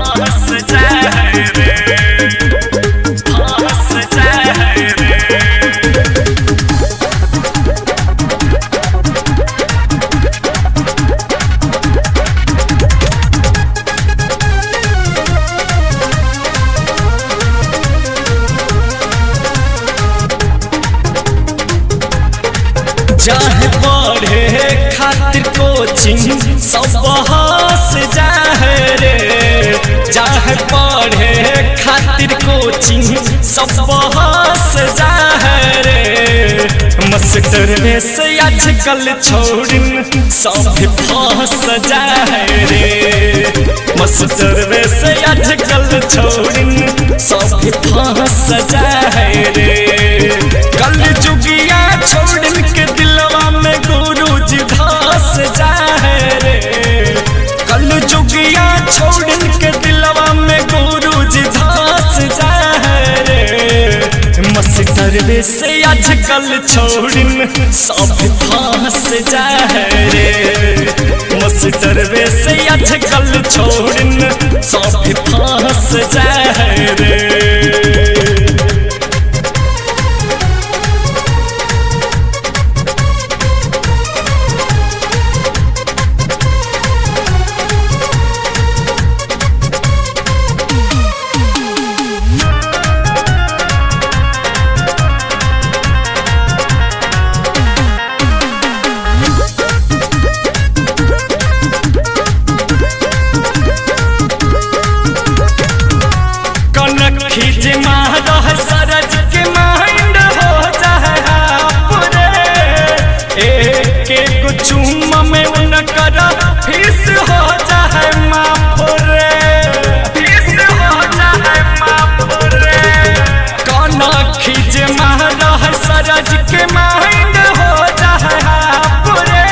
फांस जाए रे, फांस जाए रे। चाहे पढ़े खातिर कोचिंग सब बहस जाए रे, चाहे पढ़े खातिर कोचिंग सब बहस जाए रे। मास्टर से आजकल छोड़न सब फंस जाए रे, मास्टर से आजकल छोड़न सब फंस जाए रे। कल जुगिया छोड़न के दिलवा में गुरुजी धस जाए रे, कल जुगिया छोड़न के दिलवा में गुरुजी धस जाए रे। मास्टर से आजकल छोड़न सब फंस जाए रे, मास्टर से आजकल छोड़न सब फंस जाए रे। खींचे मारह सरज के माइंड हो जाए पूरे, एक चुम्मा में उनकर फीस हो जाए माफुरे, फीस हो जाए माफुरे। कौन खींचे मारह सरज के माइंड हो जाए पूरे,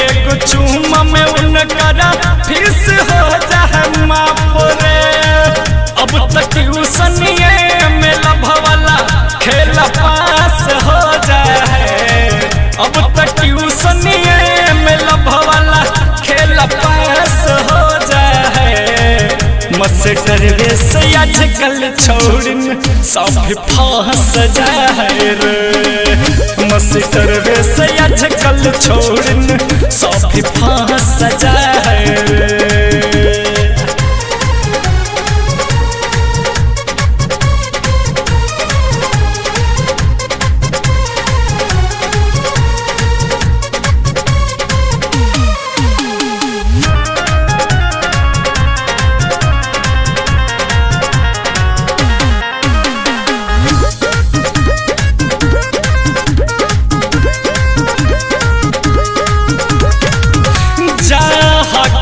एक चुम्मा में उनकर फीस हो जाए माफुरे। अब तक ट्यूशनिए में लभवाला खेल पास हो जाए, अब तक ट्यूशनिए में लभवाला खेल पास हो जाए। मास्टर से आजकल छोड़न सब फंस जाए रे, मास्टर से आजकल छोड़न सब फंस जाए रे।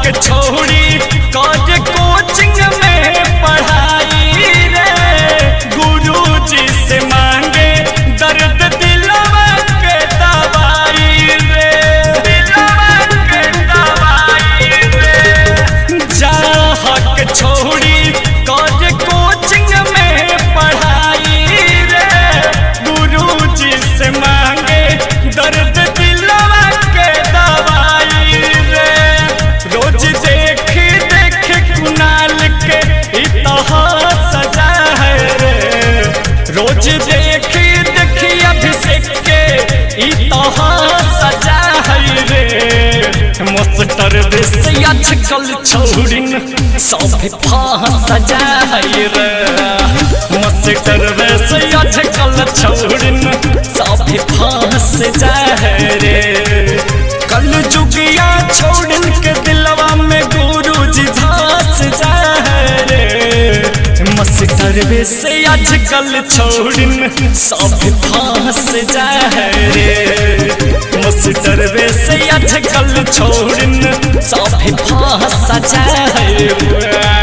छोड़ी कौज कोचिंग में पढ़ाई रे, गुरुजी से मांगे दर्द दिलवा के दवाई रे, दिलवा के दवाई रे। चाहक छोड़ी कौज कोचिंग में पढ़ाई रे, गुरुजी से मांगे दर्द दिलवा के दवाई रे। रोज देखी देखी कुनाल के इतिहास जाए रे, रोज देखी देखी अभिषेक के इतिहास जाए रे। मास्टर से आजकल छोड़न सब फंस जाए रे, मास्टर से आजकल छोड़न सब फंस जाए रे। कल जुगिया छोड़न के दिलवा में गुरुजी धस जाए रे, मास्टर से आजकल छोड़न सब फंस जाए रे, मास्टर से आजकल छोड़न सब फंस जाए रे।